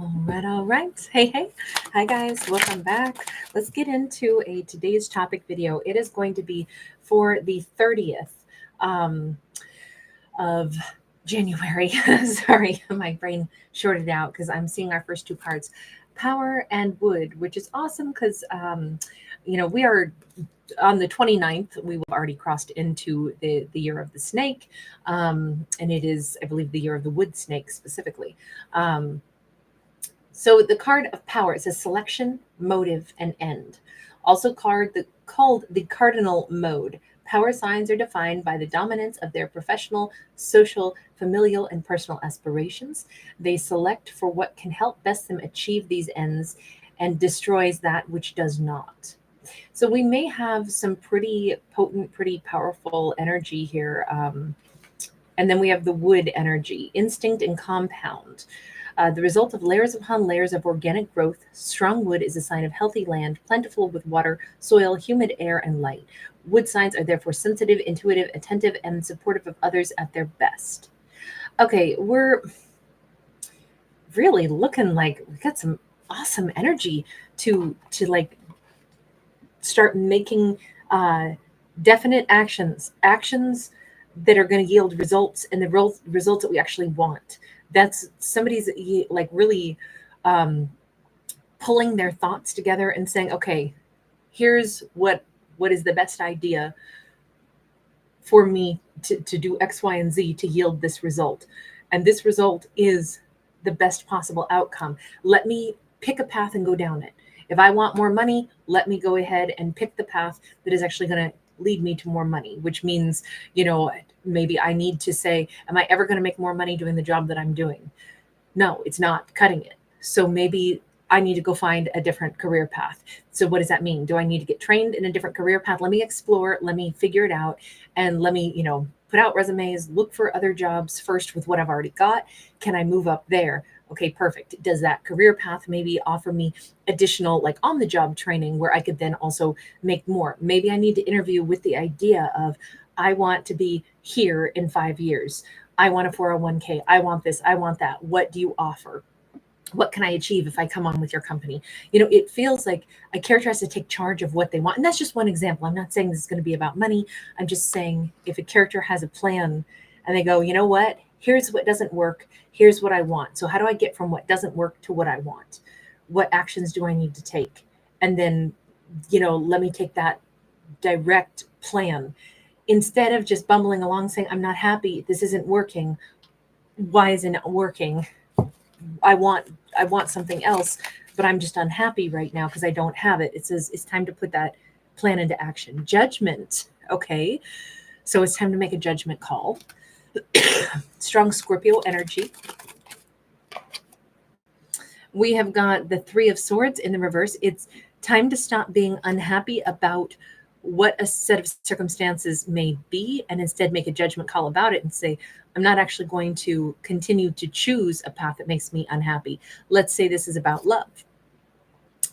All right. Hey. Hi, guys. Welcome back. Let's get into today's topic video. It is going to be for the 30th of January. Sorry, my brain shorted out because I'm seeing our first two cards, Power and Wood, which is awesome because, we are on the 29th. We've already crossed into the year of the snake. And it is, I believe, the year of the wood snake specifically. So the card of power, it says selection, motive, and end. Also called the cardinal mode. Power signs are defined by the dominance of their professional, social, familial, and personal aspirations. They select for what can help best them achieve these ends and destroys that which does not. So we may have some pretty potent, pretty powerful energy here. And then we have the wood energy, instinct and compound. The result of layers upon layers of organic growth, strong wood is a sign of healthy land, plentiful with water, soil, humid air, and light. Wood signs are therefore sensitive, intuitive, attentive, and supportive of others at their best. Okay, we're really looking like we got some awesome energy to like start making definite actions that are going to yield results and the results that we actually want. That's somebody's like really pulling their thoughts together and saying, okay, here's what is the best idea for me to do X, Y, and Z to yield this result. And this result is the best possible outcome. Let me pick a path and go down it. If I want more money, let me go ahead and pick the path that is actually going to lead me to more money, which means, maybe I need to say, am I ever going to make more money doing the job that I'm doing? No, it's not cutting it. So maybe I need to go find a different career path. So what does that mean? Do I need to get trained in a different career path? Let me explore, let me figure it out, and let me, put out resumes, look for other jobs first with what I've already got. Can I move up there? Okay, perfect. Does that career path maybe offer me additional like on the job training where I could then also make more? Maybe I need to interview with the idea of I want to be here in 5 years. I want a 401k. I want this. I want that. What do you offer? What can I achieve if I come on with your company? It feels like a character has to take charge of what they want. And that's just one example. I'm not saying this is going to be about money. I'm just saying if a character has a plan and they go, you know what? Here's what doesn't work. Here's what I want. So how do I get from what doesn't work to what I want? What actions do I need to take? And then, let me take that direct plan instead of just bumbling along saying, I'm not happy. This isn't working. Why isn't it working? I want something else, but I'm just unhappy right now because I don't have it. It says it's time to put that plan into action. Judgment. Okay. So it's time to make a judgment call. Strong Scorpio energy. We have got the Three of Swords in the reverse. It's time to stop being unhappy about what a set of circumstances may be and instead make a judgment call about it and say, I'm not actually going to continue to choose a path that makes me unhappy. Let's say this is about love.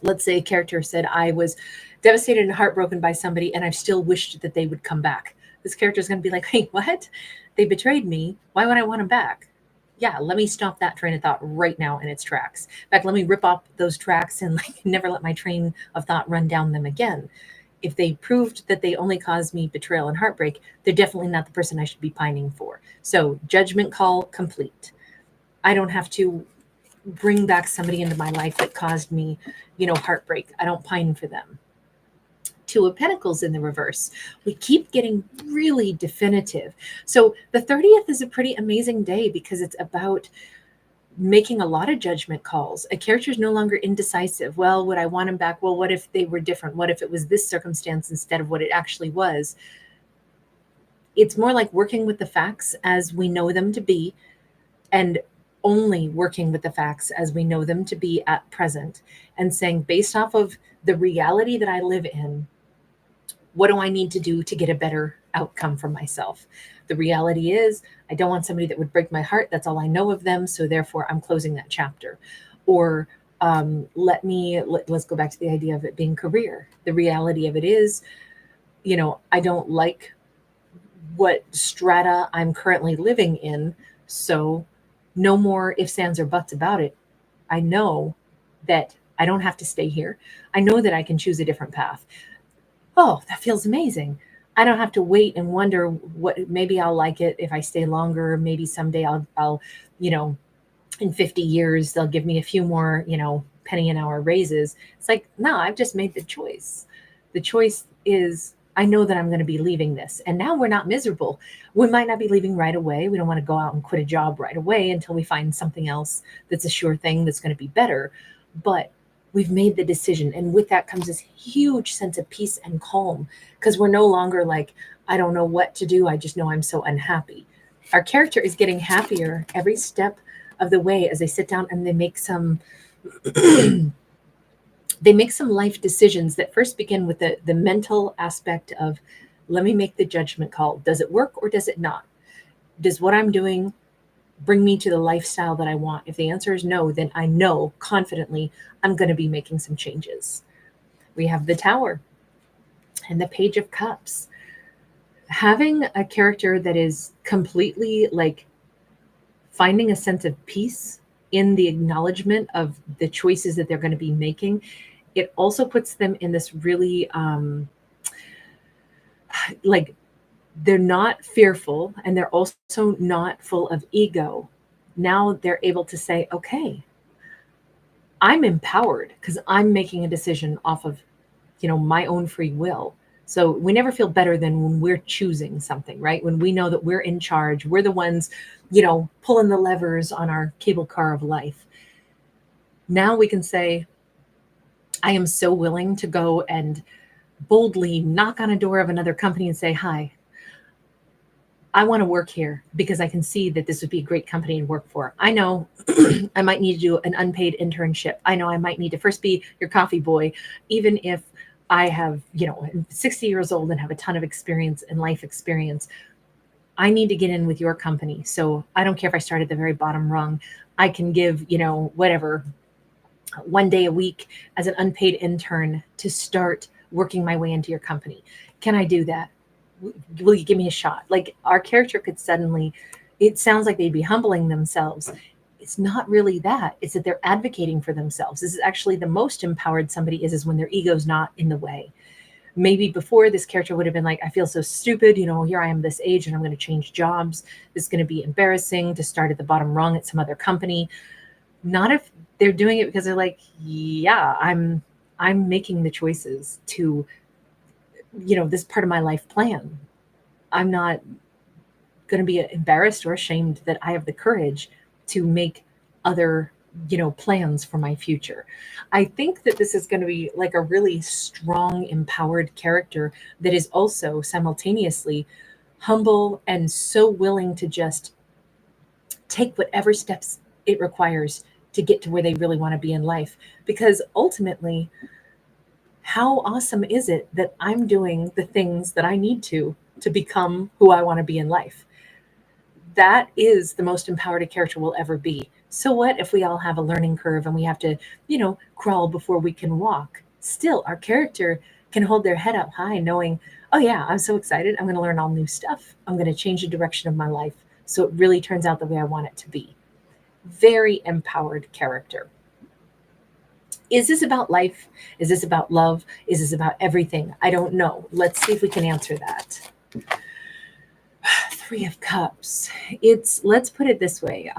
Let's say a character said, I was devastated and heartbroken by somebody and I've still wished that they would come back. This character is going to be like, hey, what? They betrayed me. Why would I want them back? Yeah, let me stop that train of thought right now in its tracks. In fact, let me rip off those tracks and never let my train of thought run down them again. If they proved that they only caused me betrayal and heartbreak, they're definitely not the person I should be pining for. So judgment call complete. I don't have to bring back somebody into my life that caused me, heartbreak. I don't pine for them. Two of Pentacles in the reverse. We keep getting really definitive. So the 30th is a pretty amazing day because it's about making a lot of judgment calls. A character is no longer indecisive. Well, would I want him back? Well, what if they were different? What if it was this circumstance instead of what it actually was? It's more like working with the facts as we know them to be and only working with the facts as we know them to be at present and saying, based off of the reality that I live in, what do I need to do to get a better outcome for myself? The reality is I don't want somebody that would break my heart. That's all I know of them. So therefore I'm closing that chapter. Or let's go back to the idea of it being career. The reality of it is, I don't like what strata I'm currently living in. So no more ifs, ands, or buts about it. I know that I don't have to stay here. I know that I can choose a different path. Oh, that feels amazing. I don't have to wait and wonder what, maybe I'll like it if I stay longer. Maybe someday I'll, you know, in 50 years, they'll give me a few more, penny an hour raises. It's like, no, I've just made the choice. The choice is, I know that I'm going to be leaving this. And now we're not miserable. We might not be leaving right away. We don't want to go out and quit a job right away until we find something else that's a sure thing that's going to be better. But we've made the decision. And with that comes this huge sense of peace and calm, because we're no longer like, I don't know what to do. I just know I'm so unhappy. Our character is getting happier every step of the way as they sit down and they make some life decisions that first begin with the mental aspect of, let me make the judgment call. Does it work or does it not? Does what I'm doing bring me to the lifestyle that I want? If the answer is no, then I know confidently I'm going to be making some changes. We have the Tower and the Page of Cups. Having a character that is completely like finding a sense of peace in the acknowledgement of the choices that they're going to be making, it also puts them in this really like, they're not fearful and they're also not full of ego. Now they're able to say, okay, I'm empowered because I'm making a decision off of, my own free will. So we never feel better than when we're choosing something, right? When we know that we're in charge, we're the ones, pulling the levers on our cable car of life. Now we can say, I am so willing to go and boldly knock on a door of another company and say, hi, I want to work here because I can see that this would be a great company to work for. I know I might need to do an unpaid internship. I know I might need to first be your coffee boy, even if I have, 60 years old and have a ton of experience and life experience. I need to get in with your company. So I don't care if I start at the very bottom rung. I can give, whatever, 1 day a week as an unpaid intern to start working my way into your company. Can I do that? Will you give me a shot? Like, our character could suddenly, it sounds like they'd be humbling themselves. It's not really that. It's that they're advocating for themselves. This is actually the most empowered somebody is when their ego's not in the way. Maybe before, this character would have been like, I feel so stupid. Here I am this age and I'm going to change jobs. This is going to be embarrassing to start at the bottom rung at some other company. Not if they're doing it because they're like, yeah, I'm making the choices to, this part of my life plan. I'm not going to be embarrassed or ashamed that I have the courage to make other, plans for my future. I think that this is going to be like a really strong, empowered character that is also simultaneously humble and so willing to just take whatever steps it requires to get to where they really want to be in life. Because ultimately, how awesome is it that I'm doing the things that I need to become who I want to be in life? That is the most empowered a character will ever be. So what if we all have a learning curve and we have to, crawl before we can walk? Still, our character can hold their head up high knowing, oh yeah, I'm so excited. I'm going to learn all new stuff. I'm going to change the direction of my life so it really turns out the way I want it to be. Very empowered character. Is this about life? Is this about love? Is this about everything? I don't know. Let's see if we can answer that. Three of Cups. Let's put it this way.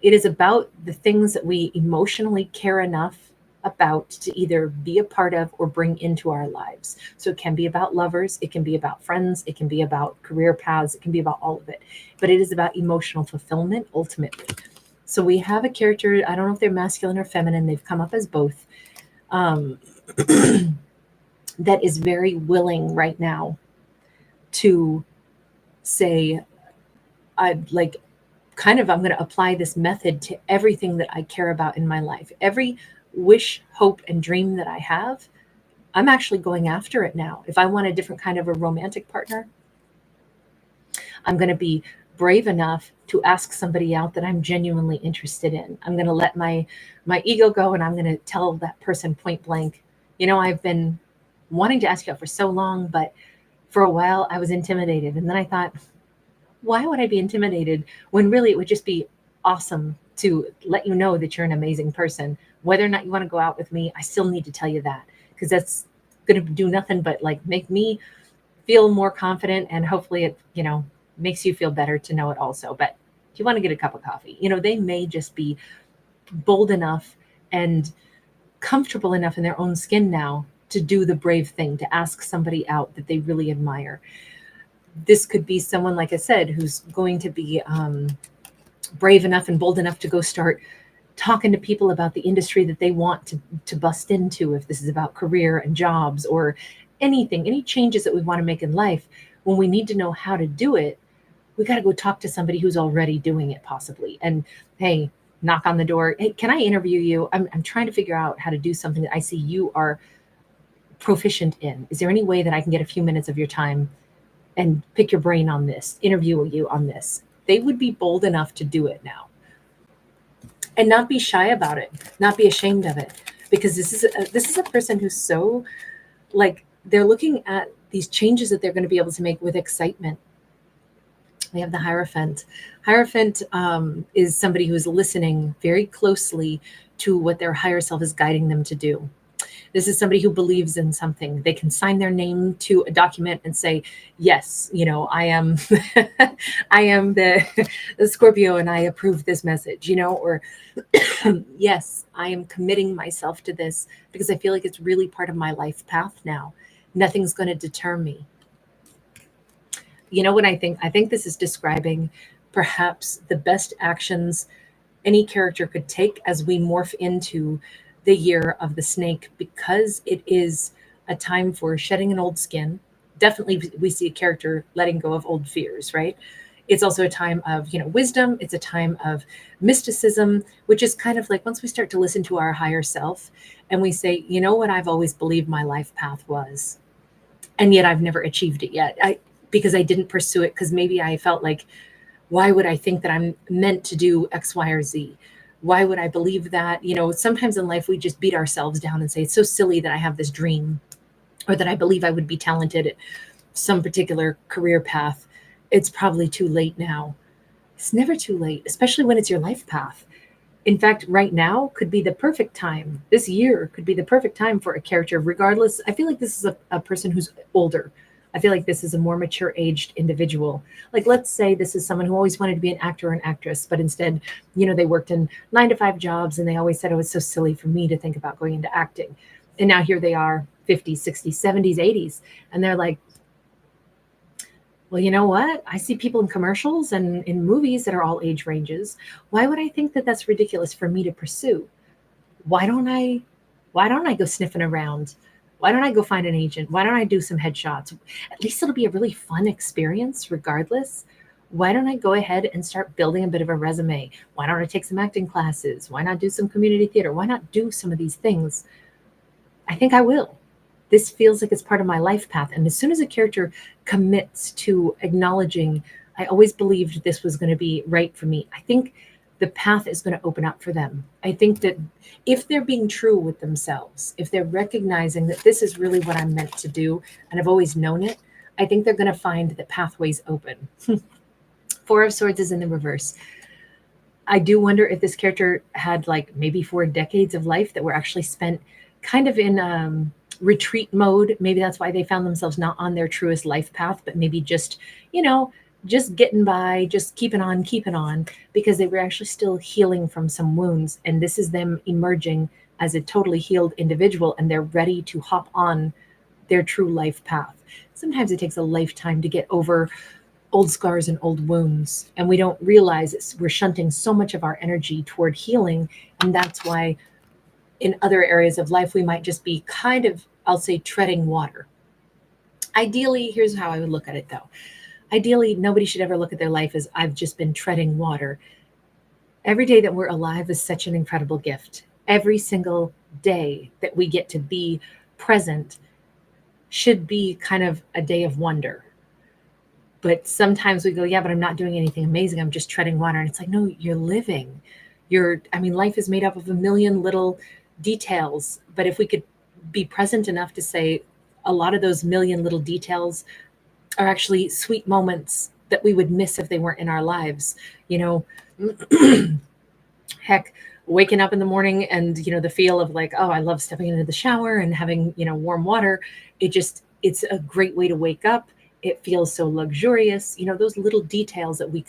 It is about the things that we emotionally care enough about to either be a part of or bring into our lives. So it can be about lovers, it can be about friends, it can be about career paths, it can be about all of it. But it is about emotional fulfillment ultimately. So we have a character, I don't know if they're masculine or feminine, they've come up as both, that is very willing right now to say, I'm going to apply this method to everything that I care about in my life. Every wish, hope, and dream that I have, I'm actually going after it now. If I want a different kind of a romantic partner, I'm going to be brave enough to ask somebody out that I'm genuinely interested in. I'm going to let my ego go and I'm going to tell that person point blank, I've been wanting to ask you out for so long, but for a while I was intimidated. And then I thought, why would I be intimidated when really it would just be awesome to let you know that you're an amazing person. Whether or not you want to go out with me, I still need to tell you that, because that's going to do nothing but like make me feel more confident, and hopefully it, makes you feel better to know it also. But if you want to get a cup of coffee, they may just be bold enough and comfortable enough in their own skin now to do the brave thing, to ask somebody out that they really admire. This could be someone, like I said, who's going to be brave enough and bold enough to go start talking to people about the industry that they want to bust into, if this is about career and jobs or anything, any changes that we want to make in life. When we need to know how to do it, we got to go talk to somebody who's already doing it, possibly. And hey, knock on the door. Hey, can I interview you? I'm trying to figure out how to do something that I see you are proficient in. Is there any way that I can get a few minutes of your time and pick your brain on this, interview you on this? They would be bold enough to do it now, and not be shy about it, not be ashamed of it, because this is a person who's so, like, they're looking at these changes that they're going to be able to make with excitement. We have the Hierophant. Hierophant is somebody who's listening very closely to what their higher self is guiding them to do. This is somebody who believes in something. They can sign their name to a document and say, yes, I am I am the Scorpio and I approve this message, or yes, I am committing myself to this because I feel like it's really part of my life path now. Nothing's going to deter me. You know what I think? I think this is describing perhaps the best actions any character could take as we morph into the year of the snake, because it is a time for shedding an old skin. Definitely, we see a character letting go of old fears, right? It's also a time of, wisdom. It's a time of mysticism, which is kind of like once we start to listen to our higher self and we say, you know what, I've always believed my life path was, and yet I've never achieved it yet. Because I didn't pursue it, because maybe I felt like, why would I think that I'm meant to do X, Y, or Z? Why would I believe that? Sometimes in life we just beat ourselves down and say, it's so silly that I have this dream, or that I believe I would be talented at some particular career path. It's probably too late now. It's never too late, especially when it's your life path. In fact, right now could be the perfect time. This year could be the perfect time for a character, regardless. I feel like this is a person who's older. I feel like this is a more mature aged individual. Like, let's say this is someone who always wanted to be an actor or an actress, but instead, they worked in 9-to-5 jobs, and they always said, oh, it's so silly for me to think about going into acting. And now here they are, 50s, 60s, 70s, 80s. And they're like, well, you know what? I see people in commercials and in movies that are all age ranges. Why would I think that that's ridiculous for me to pursue? Why don't I go sniffing around? Why don't I go find an agent? Why don't I do some headshots? At least it'll be a really fun experience regardless. Why don't I go ahead and start building a bit of a resume? Why don't I take some acting classes? Why not do some community theater? Why not do some of these things? I think I will. This feels like it's part of my life path. And as soon as a character commits to acknowledging, I always believed this was going to be right for me, I think the path is going to open up for them. I think that if they're being true with themselves, if they're recognizing that this is really what I'm meant to do, and I've always known it, I think they're going to find the pathways open. 4 of Swords is in the reverse. I do wonder if this character had like maybe 4 decades of life that were actually spent kind of in retreat mode. Maybe that's why they found themselves not on their truest life path, but maybe just, just getting by, just keeping on, because they were actually still healing from some wounds. And this is them emerging as a totally healed individual, and they're ready to hop on their true life path. Sometimes it takes a lifetime to get over old scars and old wounds, and we don't realize we're shunting so much of our energy toward healing. And that's why in other areas of life, we might just be kind of, I'll say, treading water. Ideally, here's how I would look at it though. Ideally, nobody should ever look at their life as I've just been treading water. Every day that we're alive is such an incredible gift. Every single day that we get to be present should be kind of a day of wonder. But sometimes we go, yeah, but I'm not doing anything amazing. I'm just treading water. And it's like, no, you're living. Life is made up of a million little details. But if we could be present enough to say a lot of those million little details are actually sweet moments that we would miss if they weren't in our lives. Heck, waking up in the morning and, the feel of like, oh, I love stepping into the shower and having, warm water. It's a great way to wake up. It feels so luxurious. Those little details that we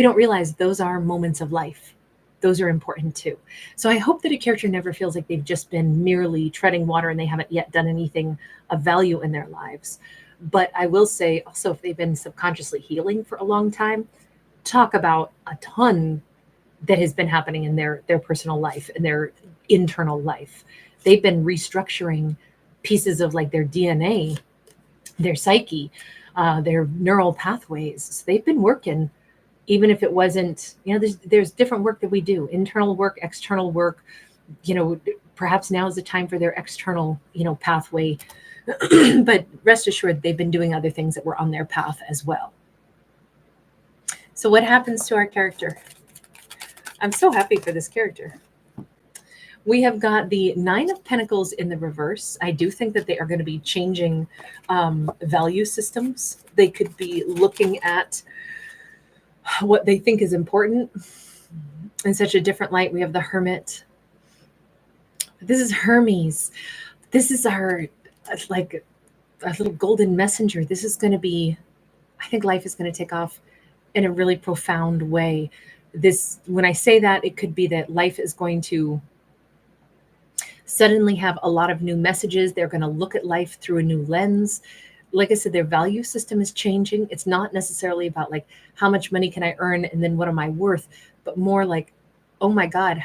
don't realize those are moments of life. Those are important too. So I hope that a character never feels like they've just been merely treading water and they haven't yet done anything of value in their lives. But I will say also, if they've been subconsciously healing for a long time, talk about a ton that has been happening in their personal life and their internal life. They've been restructuring pieces of like their DNA, their psyche, their neural pathways. So they've been working, even if it wasn't, there's different work that we do, internal work, external work. Perhaps now is the time for their external, pathway. But rest assured, they've been doing other things that were on their path as well. So what happens to our character? I'm so happy for this character. We have got the Nine of Pentacles in the reverse. I do think that they are going to be changing value systems. They could be looking at what they think is important in such a different light. We have the Hermit. This is Hermes. This is our, like, a little golden messenger. This is going to be, I think life is going to take off in a really profound way. When I say that, it could be that life is going to suddenly have a lot of new messages. They're going to look at life through a new lens. Like I said, their value system is changing. It's not necessarily about like, how much money can I earn and then what am I worth, but more like, oh my God,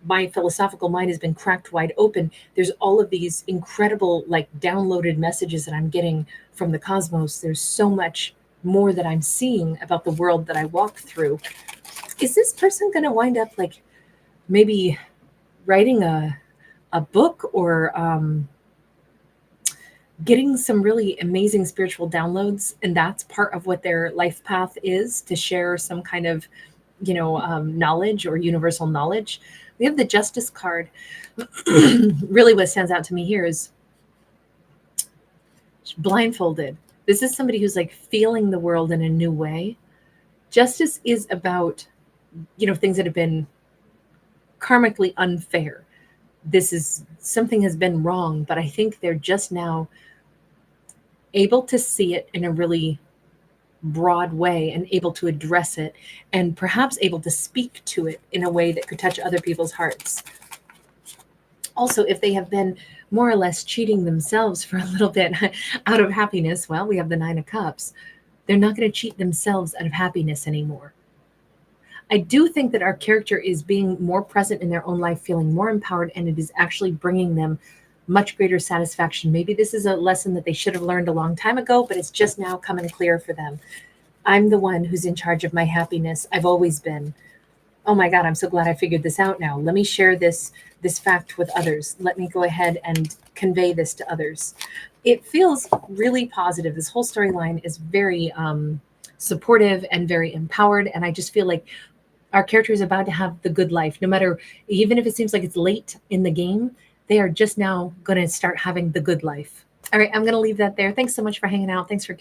my philosophical mind has been cracked wide open. There's all of these incredible, like, downloaded messages that I'm getting from the cosmos. There's so much more that I'm seeing about the world that I walk through. Is this person going to wind up like maybe writing a book or getting some really amazing spiritual downloads? And that's part of what their life path is, to share some kind of, knowledge or universal knowledge. We have the Justice card. Really what stands out to me here is blindfolded. This is somebody who's like feeling the world in a new way. Justice is about, things that have been karmically unfair. This is something has been wrong, but I think they're just now able to see it in a really broad way and able to address it, and perhaps able to speak to it in a way that could touch other people's hearts. Also, if they have been more or less cheating themselves for a little bit out of happiness, well, we have the Nine of Cups. They're not going to cheat themselves out of happiness anymore. I do think that our character is being more present in their own life, feeling more empowered, and it is actually bringing them much greater satisfaction. Maybe this is a lesson that they should have learned a long time ago, but it's just now coming clear for them. I'm the one who's in charge of my happiness. I've always been. Oh my God, I'm so glad I figured this out now. Let me share this fact with others. Let me go ahead and convey this to others. It feels really positive. This whole storyline is very supportive and very empowered. And I just feel like our character is about to have the good life, no matter, even if it seems like it's late in the game, they are just now going to start having the good life. All right, I'm going to leave that there. Thanks so much for hanging out. Thanks for